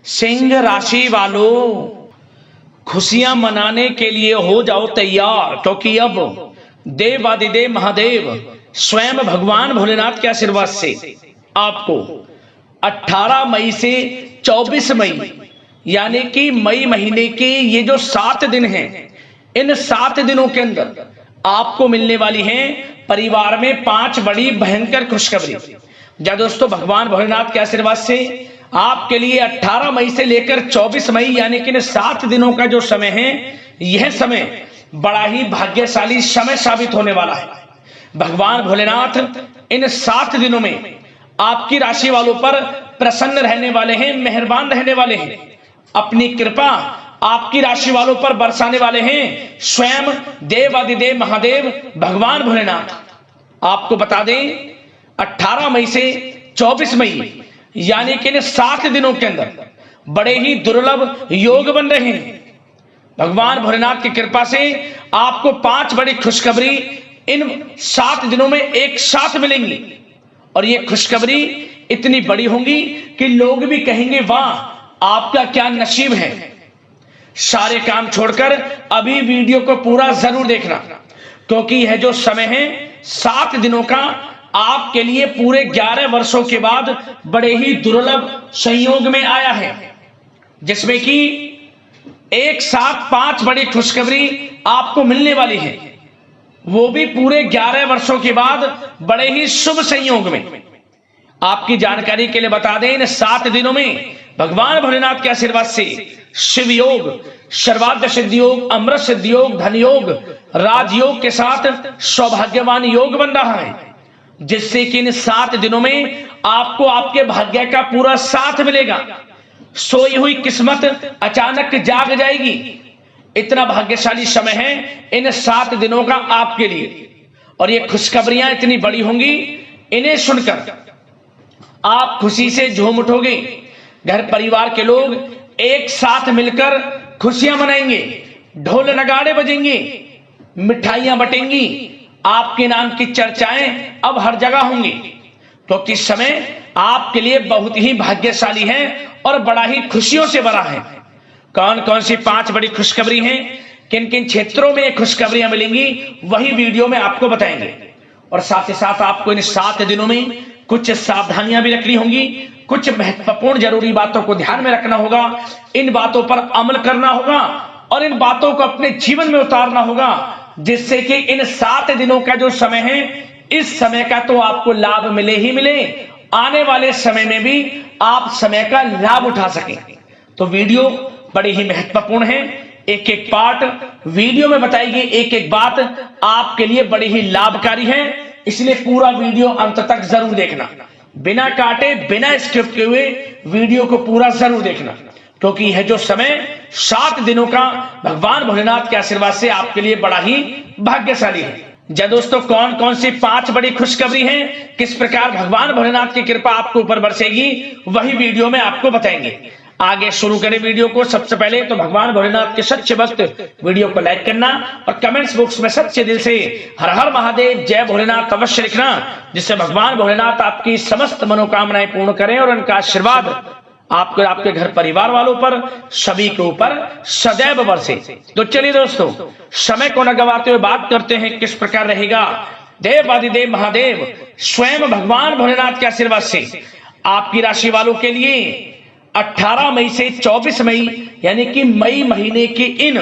सिंह राशि वालों, खुशियां मनाने के लिए हो जाओ तैयार, क्योंकि अब देवादिदेव महादेव स्वयं भगवान भोलेनाथ के आशीर्वाद से आपको 18 मई से 24 मई यानी कि मई महीने के ये जो 7 दिन हैं, इन 7 दिनों के अंदर आपको मिलने वाली हैं परिवार में 5 बड़ी भयंकर खुशखबरी। या दोस्तों, भगवान भोलेनाथ के आशीर्वाद से आपके लिए 18 मई से लेकर 24 मई यानी कि 7 दिनों का जो समय है, यह समय बड़ा ही भाग्यशाली समय साबित होने वाला है। भगवान भोलेनाथ इन 7 दिनों में आपकी राशि वालों पर प्रसन्न रहने वाले हैं, मेहरबान रहने वाले हैं, अपनी कृपा आपकी राशि वालों पर बरसाने वाले हैं स्वयं देवादिदेव महादेव भगवान भोलेनाथ। आपको बता दें, 18 मई से 24 मई यानी कि इन 7 दिनों के अंदर बड़े ही दुर्लभ योग बन रहे हैं। भगवान भोलेनाथ की कृपा से आपको 5 बड़ी खुशखबरी इन 7 दिनों में एक साथ मिलेंगी, और ये खुशखबरी इतनी बड़ी होंगी कि लोग भी कहेंगे, वाह आपका क्या नसीब है। सारे काम छोड़कर अभी वीडियो को पूरा जरूर देखना, क्योंकि यह जो समय है 7 दिनों का आपके लिए पूरे 11 वर्षों के बाद बड़े ही दुर्लभ संयोग में आया है, जिसमें कि एक साथ 5 बड़ी खुशखबरी आपको मिलने वाली है, वो भी पूरे 11 वर्षों के बाद बड़े ही शुभ संयोग में। आपकी जानकारी के लिए बता दें, इन 7 दिनों में भगवान भोलेनाथ के आशीर्वाद से शिव योग, सर्वार्थ सिद्धि योग, अमृत सिद्धि योग, धन योग, राजयोग के साथ सौभाग्यवान योग बन रहा है, जिससे कि इन 7 दिनों में आपको आपके भाग्य का पूरा साथ मिलेगा। सोई हुई किस्मत अचानक जाग जाएगी। इतना भाग्यशाली समय है इन 7 दिनों का आपके लिए, और ये खुशखबरियां इतनी बड़ी होंगी, इन्हें सुनकर आप खुशी से झूम उठोगे। घर परिवार के लोग एक साथ मिलकर खुशियां मनाएंगे, ढोल नगाड़े बजेंगे, मिठाइयां बटेंगी, आपके नाम की चर्चाएं अब हर जगह होंगी, क्योंकि समय आपके लिए बहुत ही भाग्यशाली है और बड़ा ही खुशियों से भरा है। कौन कौन सी 5 बड़ी खुशखबरी हैं, किन किन क्षेत्रों में खुशखबरियां मिलेंगी, वही वीडियो में आपको बताएंगे। और साथ ही साथ आपको इन 7 दिनों में कुछ सावधानियां भी रखनी होंगी, कुछ महत्वपूर्ण जरूरी बातों को ध्यान में रखना होगा, इन बातों पर अमल करना होगा और इन बातों को अपने जीवन में उतारना होगा, जिससे कि इन 7 दिनों का जो समय है, इस समय का तो आपको लाभ मिले ही मिले, आने वाले समय में भी आप समय का लाभ उठा सकें। तो वीडियो बड़ी ही महत्वपूर्ण है, एक एक पार्ट वीडियो में बताई गई एक एक बात आपके लिए बड़ी ही लाभकारी है, इसलिए पूरा वीडियो अंत तक जरूर देखना, बिना काटे बिना स्क्रिप्ट के हुए वीडियो को पूरा जरूर देखना, क्योंकि यह जो समय 7 दिनों का भगवान भोलेनाथ के आशीर्वाद से आपके लिए बड़ा ही भाग्यशाली है। जी दोस्तों, कौन कौन सी 5 बड़ी खुशखबरी हैं, किस प्रकार भगवान भोलेनाथ की कृपा आपको ऊपर बरसेगी, वही वीडियो में आपको बताएंगे। आगे शुरू करें वीडियो को। सबसे पहले तो भगवान भोलेनाथ के सच्चे भक्त वीडियो को लाइक करना और कमेंट्स बॉक्स में सच्चे दिल से हर हर महादेव जय भोलेनाथ अवश्य लिखना, जिससे भगवान भोलेनाथ आपकी समस्त मनोकामनाएं पूर्ण करें और उनका आशीर्वाद आपको, आपके घर परिवार वालों पर, सभी के ऊपर सदैव बरसे। तो चलिए दोस्तों, समय को न गवाते हुए बात करते हैं किस प्रकार रहेगा देवादिदेव महादेव स्वयं भगवान भोलेनाथ के आशीर्वाद से आपकी राशि वालों के लिए 18 मई से 24 मई यानी कि मई महीने के इन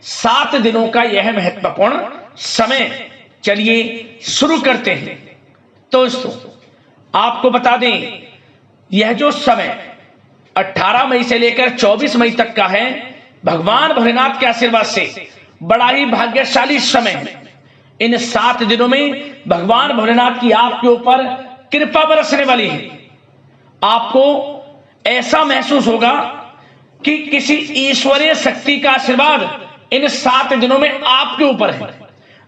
7 दिनों का यह महत्वपूर्ण समय। चलिए शुरू करते हैं। दोस्तों, आपको बता दें, यह जो समय 18 मई से लेकर 24 मई तक का है, भगवान भोलेनाथ के आशीर्वाद से बड़ा ही भाग्यशाली समय है। इन 7 दिनों में भगवान भोलेनाथ की आपके ऊपर कृपा बरसने वाली है। आपको ऐसा महसूस होगा कि किसी ईश्वरीय शक्ति का आशीर्वाद इन 7 दिनों में आपके ऊपर है।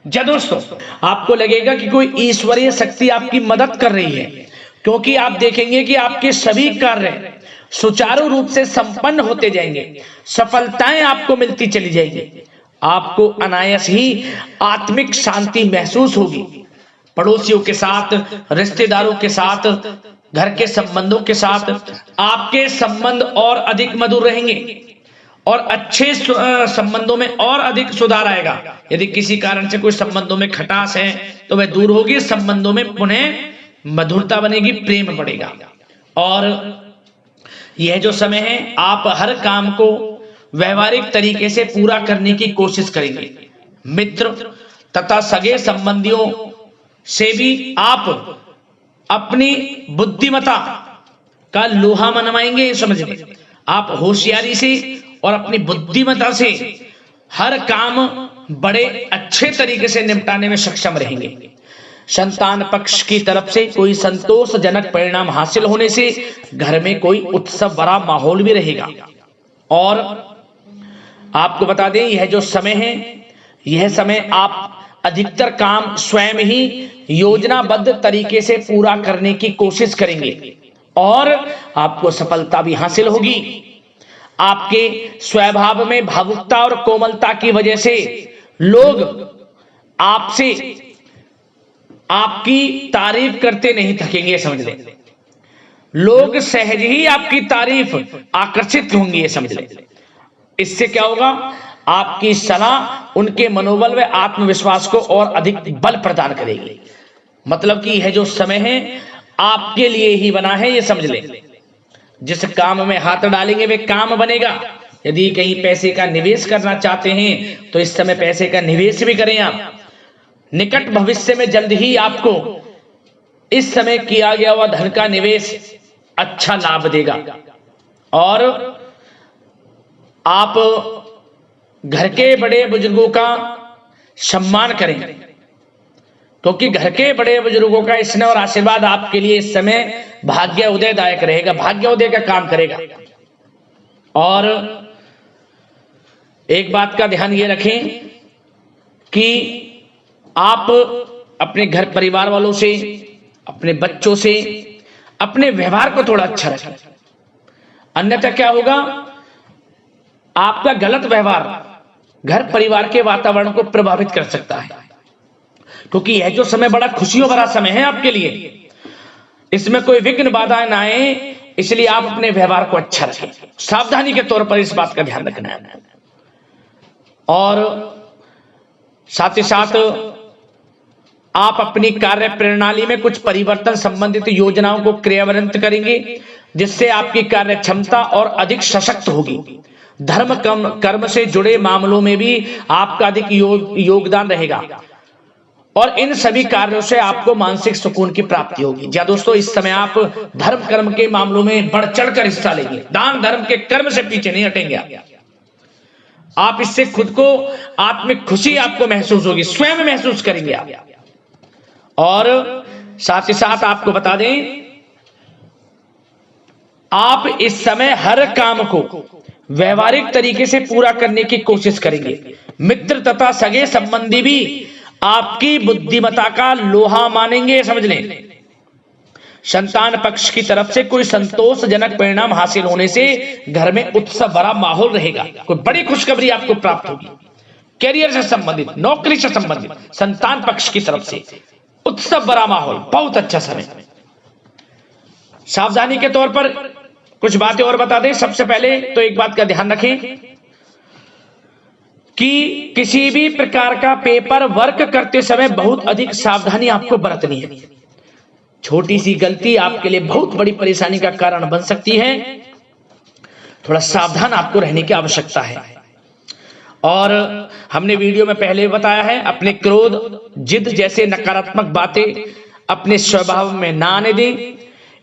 जब दोस्तों, आपको लगेगा कि कोई ईश्वरीय शक्ति आपकी मदद कर रही है, क्योंकि आप देखेंगे कि आपके सभी कार्य सुचारू रूप से संपन्न होते जाएंगे, सफलताएं आपको मिलती चली जाएंगी, आपको अनायास ही आत्मिक शांति महसूस होगी। पड़ोसियों के साथ, रिश्तेदारों के साथ, घर के संबंधों के साथ आपके संबंध और अधिक मधुर रहेंगे और अच्छे संबंधों में और अधिक सुधार आएगा। यदि किसी कारण से कोई संबंधों में खटास है तो वह दूर होगी, संबंधों में पुनः मधुरता बनेगी, प्रेम बढ़ेगा। और यह जो समय है आप हर काम को व्यवहारिक तरीके से पूरा करने की कोशिश करेंगे। मित्र तथा सगे संबंधियों से भी आप अपनी बुद्धिमत्ता का लोहा मनवाएंगे। समझिए, आप होशियारी से और अपनी बुद्धिमत्ता से हर काम बड़े अच्छे तरीके से निपटाने में सक्षम रहेंगे। संतान पक्ष की तरफ से कोई संतोषजनक परिणाम हासिल होने से घर में कोई उत्सव भरा माहौल भी रहेगा। और आपको बता दें, यह जो समय है, यह समय आप अधिकतर काम स्वयं ही योजनाबद्ध तरीके से पूरा करने की कोशिश करेंगे और आपको सफलता भी हासिल होगी। आपके स्वभाव में भावुकता और कोमलता की वजह से लोग आपसे आपकी तारीफ करते नहीं थकेंगे। समझ लें, लोग सहज ही आपकी तारीफ आकर्षित होंगी, ये समझ लें। इससे क्या होगा, आपकी सलाह उनके मनोबल व आत्मविश्वास को और अधिक बल प्रदान करेगी। मतलब कि यह जो समय है आपके लिए ही बना है, ये समझ लें। जिस काम में हाथ डालेंगे वे काम बनेगा। यदि कहीं पैसे का निवेश करना चाहते हैं तो इस समय पैसे का निवेश भी करें आप। निकट भविष्य में जल्द ही आपको इस समय किया गया हुआ धन का निवेश अच्छा लाभ देगा। और आप घर के बड़े बुजुर्गों का सम्मान करें, क्योंकि घर के बड़े बुजुर्गों का स्नेह और आशीर्वाद आपके लिए इस समय भाग्य उदयदायक रहेगा, भाग्य उदय का काम करेगा। और एक बात का ध्यान ये रखें कि आप अपने घर परिवार वालों से, अपने बच्चों से अपने व्यवहार को थोड़ा अच्छा रखें। अन्यथा क्या होगा, आपका गलत व्यवहार घर परिवार के वातावरण को प्रभावित कर सकता है। क्योंकि यह जो समय बड़ा खुशियों भरा समय है आपके लिए, इसमें कोई विघ्न बाधाएं ना आए, इसलिए आप अपने व्यवहार को अच्छा रखें। सावधानी के तौर पर इस बात का ध्यान रखना है। और साथ ही साथ आप अपनी कार्य प्रणाली में कुछ परिवर्तन संबंधित योजनाओं को क्रियान्वित करेंगे, जिससे आपकी कार्य क्षमता और अधिक सशक्त होगी। धर्म कर्म से जुड़े मामलों में भी आपका अधिक योगदान रहेगा और इन सभी कार्यों से आपको मानसिक सुकून की प्राप्ति होगी। जी दोस्तों, इस समय आप धर्म कर्म के मामलों में बढ़ चढ़कर हिस्सा लेंगे। दान धर्म के कर्म से पीछे नहीं हटेंगे आप। इससे खुद को आत्मिक खुशी आपको महसूस होगी, स्वयं महसूस करेंगे आप। और साथ ही साथ आपको बता दें, आप इस समय हर काम को व्यवहारिक तरीके से पूरा करने की कोशिश करेंगे। मित्र तथा सगे संबंधी भी आपकी बुद्धिमत्ता का लोहा मानेंगे, समझ लें। संतान पक्ष की तरफ से कोई संतोषजनक परिणाम हासिल होने से घर में उत्सव भरा माहौल रहेगा। कोई बड़ी खुशखबरी आपको प्राप्त होगी। कैरियर से संबंधित, नौकरी से संबंधित, संतान पक्ष की तरफ से उत्सव भरा माहौल, बहुत अच्छा समय। सावधानी के तौर पर कुछ बातें और बता दें। सबसे पहले तो एक बात का ध्यान रखें कि किसी भी प्रकार का पेपर वर्क करते समय बहुत अधिक सावधानी आपको बरतनी है। छोटी सी गलती आपके लिए बहुत बड़ी परेशानी का कारण बन सकती है। थोड़ा सावधान आपको रहने की आवश्यकता है। और हमने वीडियो में पहले बताया है, अपने क्रोध, जिद जैसे नकारात्मक बातें अपने स्वभाव में ना आने दें।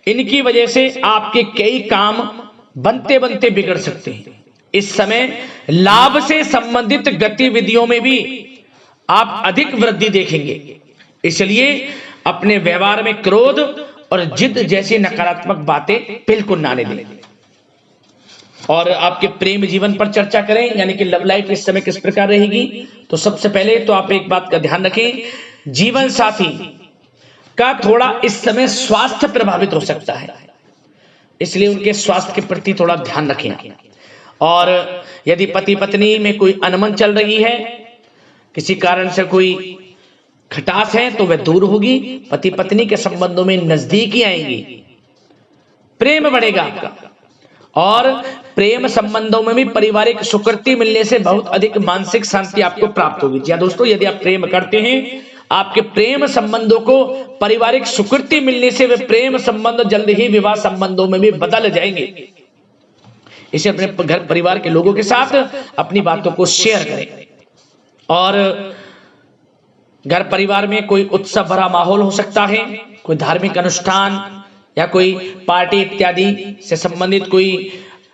इनकी वजह से आपके कई काम बनते बनते बिगड़ सकते हैं। इस समय लाभ से संबंधित गतिविधियों में भी आप अधिक वृद्धि देखेंगे, इसलिए अपने व्यवहार में क्रोध और जिद जैसी नकारात्मक बातें बिल्कुल ना आने दें। और आपके प्रेम जीवन पर चर्चा करें, यानी कि लव लाइफ इस समय किस प्रकार रहेगी। तो सबसे पहले तो आप एक बात का ध्यान रखें, जीवन साथी का थोड़ा इस समय स्वास्थ्य प्रभावित हो सकता है, इसलिए उनके स्वास्थ्य के प्रति थोड़ा ध्यान रखें। और यदि पति पत्नी में कोई अनबन चल रही है, किसी कारण से कोई खटास है, तो वह दूर होगी। पति पत्नी के संबंधों में नजदीकी आएंगी। प्रेम बढ़ेगा आपका। और प्रेम संबंधों में भी पारिवारिक सुकृति मिलने से बहुत अधिक मानसिक शांति आपको प्राप्त होगी। जी हाँ दोस्तों, यदि आप प्रेम करते हैं, आपके प्रेम संबंधों को पारिवारिक सुकृति मिलने से वे प्रेम संबंध जल्द ही विवाह संबंधों में भी बदल जाएंगे। इसे अपने घर परिवार के लोगों के साथ अपनी बातों को शेयर करें। और घर परिवार में कोई उत्सव भरा माहौल हो सकता है, कोई धार्मिक अनुष्ठान या कोई पार्टी इत्यादि से संबंधित कोई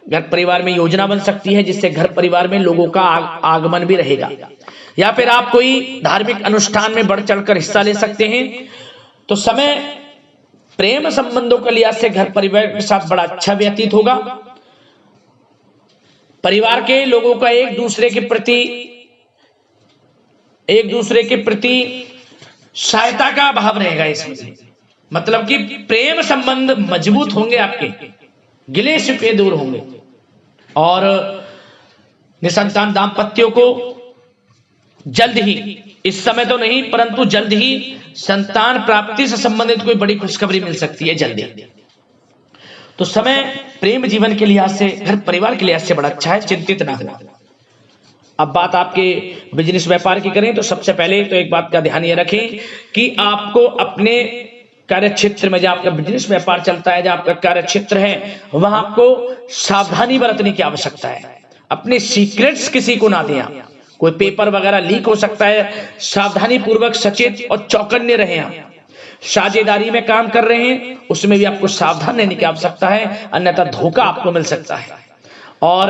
घर परिवार में योजना बन सकती है, जिससे घर परिवार में लोगों का आगमन भी रहेगा। या फिर आप कोई धार्मिक अनुष्ठान में बढ़ चढ़कर हिस्सा ले सकते हैं। तो समय प्रेम संबंधों के लिहाज से घर परिवार के साथ बड़ा अच्छा व्यतीत होगा। परिवार के लोगों का एक दूसरे के प्रति सहायता का भाव रहेगा इसमें, मतलब कि प्रेम संबंध मजबूत होंगे, आपके गिले शिकवे दूर होंगे। और निसंतान दाम्पत्यों को जल्द ही, इस समय तो नहीं परंतु जल्द ही संतान प्राप्ति से संबंधित कोई बड़ी खुशखबरी मिल सकती है जल्दी। तो समय प्रेम जीवन के लिहाज से, घर परिवार के लिहाज से बड़ा अच्छा है, चिंतित ना हो। अब बात आपके बिजनेस व्यापार की करें तो सबसे पहले तो एक बात का ध्यान ये रखें कि आपको अपने कार्य क्षेत्र में, जहां आपका बिजनेस व्यापार चलता है, जहां आपका कार्य क्षेत्र है, वहां आपको सावधानी बरतने की आवश्यकता है। अपने सीक्रेट्स किसी को ना दें आप। कोई पेपर वगैरह लीक हो सकता है, सावधानी पूर्वक सचेत और चौकन्ने रहें आप। साझेदारी में काम कर रहे हैं, उसमें भी आपको सावधान रहने की आवश्यकता है, अन्यथा धोखा आपको मिल सकता है। और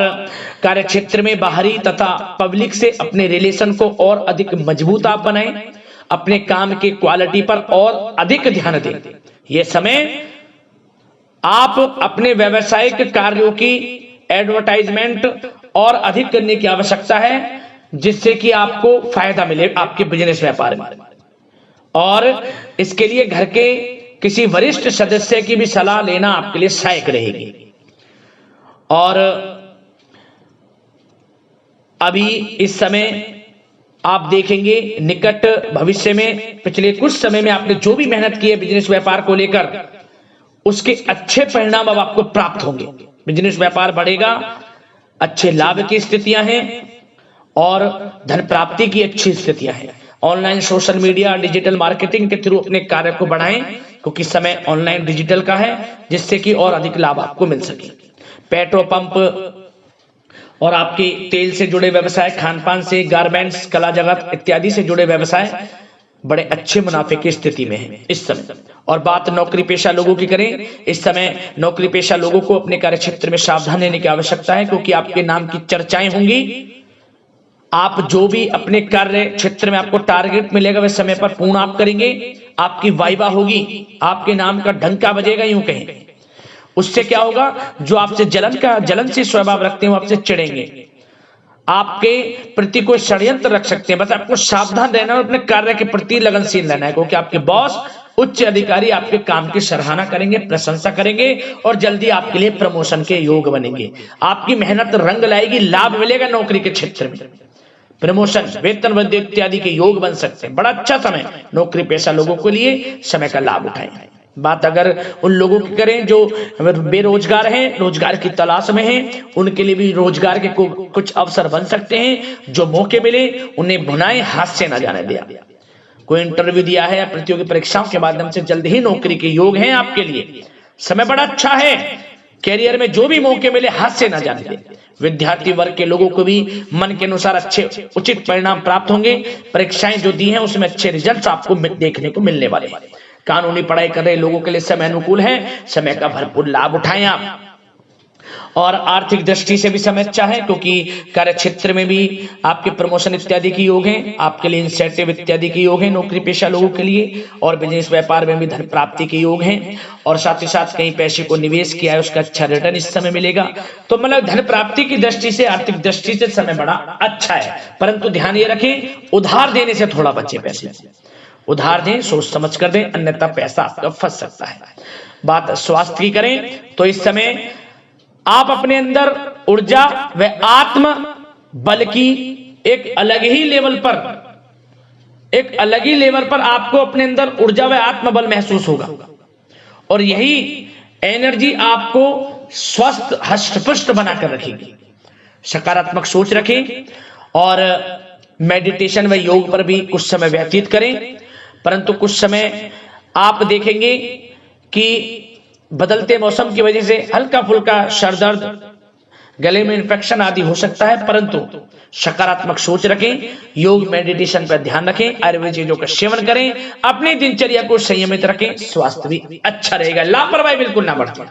कार्य क्षेत्र में बाहरी तथा पब्लिक से अपने रिलेशन को और अधिक मजबूत आप बनाएं। अपने काम की क्वालिटी पर और अधिक ध्यान दें। यह समय आप अपने व्यावसायिक कार्यों की एडवर्टाइजमेंट और अधिक करने की आवश्यकता है, जिससे कि आपको फायदा मिले आपके बिजनेस व्यापार में। और इसके लिए घर के किसी वरिष्ठ सदस्य की भी सलाह लेना आपके लिए सहायक रहेगी। और अभी इस समय आप देखेंगे निकट भविष्य में, पिछले कुछ समय में आपने जो भी मेहनत की है बिजनेस व्यापार को लेकर, उसके अच्छे परिणाम अब आपको प्राप्त होंगे। बिजनेस व्यापार बढ़ेगा, अच्छे लाभ की स्थितियां हैं और धन प्राप्ति की अच्छी स्थितियां हैं। Online social media digital marketing के थ्रू अपने कार्य को बढ़ाएं, क्योंकि समय ऑनलाइन डिजिटल का है, जिससे कि और अधिक लाभ आपको मिल सके। पेट्रोल पंप और आपके तेल से जुड़े व्यवसाय, खान पान से, गारमेंट्स, कला जगत इत्यादि से जुड़े व्यवसाय बड़े अच्छे मुनाफे की स्थिति में है इस समय। और बात नौकरी पेशा लोगों की करें, इस समय नौकरी पेशा लोगों को अपने कार्य क्षेत्र में सावधान रहने की आवश्यकता है, क्योंकि आपके नाम की चर्चाएं होंगी। आप जो भी अपने कार्य क्षेत्र में आपको टारगेट मिलेगा वह समय पर पूर्ण आप करेंगे। आपकी वाइवा होगी, आपके नाम का डंका बजेगा, यूं कहें। उससे क्या होगा, जो आपसे जलनशील स्वभाव रखते हैं वो आपसे चिढ़ेंगे, आपके प्रति कोई षड्यंत्र रख सकते हैं। बस आपको सावधान रहना और अपने कार्य के प्रति लगनशील रहना है, क्योंकि आपके बॉस, उच्च अधिकारी आपके काम की सराहना करेंगे, प्रशंसा करेंगे और जल्दी आपके लिए प्रमोशन के योग बनेंगे। आपकी मेहनत रंग लाएगी, लाभ मिलेगा नौकरी के क्षेत्र में, प्रमोशन, वेतन वृद्धि इत्यादि के योग बन सकते हैं। बड़ा अच्छा समय नौकरी पेशा लोगों के लिए, समय का लाभ उठाएं। बात अगर उन लोगों की करें जो बेरोजगार हैं, रोजगार की तलाश में हैं, उनके लिए भी रोजगार के कुछ अवसर बन सकते हैं। जो मौके मिले उन्हें भुनाएं, हाथ से न जाने दिया। कोई इंटरव्यू दिया है या प्रतियोगी परीक्षाओं के माध्यम से जल्द ही नौकरी के योग हैं आपके लिए। समय बड़ा अच्छा है, कैरियर में जो भी मौके मिले हाथ से न जाने दें। विद्यार्थी वर्ग के लोगों को भी मन के अनुसार अच्छे उचित परिणाम प्राप्त होंगे। परीक्षाएं जो दी हैं उसमें अच्छे रिजल्ट आपको देखने को मिलने वाले हैं। कानूनी पढ़ाई कर रहे लोगों के लिए समय अनुकूल है, समय का भरपूर लाभ उठाएं आप। और आर्थिक दृष्टि से भी समय अच्छा है, क्योंकि कार्य क्षेत्र में भी आपके प्रमोशन इत्यादि के योग हैं, आपके लिए इंसेंटिव इत्यादि के योग हैं नौकरी पेशा लोगों के लिए। और बिजनेस व्यापार में भी धन प्राप्ति के योग हैं, और साथ ही साथ कहीं पैसे को निवेश किया है उसका अच्छा रिटर्न इस समय मिलेगा। तो मतलब धन प्राप्ति की दृष्टि से, आर्थिक दृष्टि से समय बड़ा अच्छा है। परंतु ध्यान ये रखें, उधार देने से थोड़ा बचे। पैसे उधार दें, सोच समझ कर दें, अन्यथा पैसा आपका फंस सकता है। बात स्वास्थ्य की करें तो इस समय आप अपने अंदर ऊर्जा व आत्म बल की एक अलग ही लेवल पर आपको अपने अंदर ऊर्जा व आत्म बल महसूस होगा। और यही एनर्जी आपको स्वस्थ हष्ट-पुष्ट बनाकर रखेगी। सकारात्मक सोच रखें और मेडिटेशन व योग पर भी कुछ समय व्यतीत करें। परंतु कुछ समय आप देखेंगे कि बदलते मौसम की वजह से हल्का फुल्का सर दर्द, गले में इन्फेक्शन आदि हो सकता है, परंतु सकारात्मक सोच रखें, योग मेडिटेशन पर ध्यान रखें, आयुर्वेद चीजों का सेवन करें, अपनी दिनचर्या को संयमित रखें, स्वास्थ्य भी अच्छा रहेगा। लापरवाही बिल्कुल ना बरतें।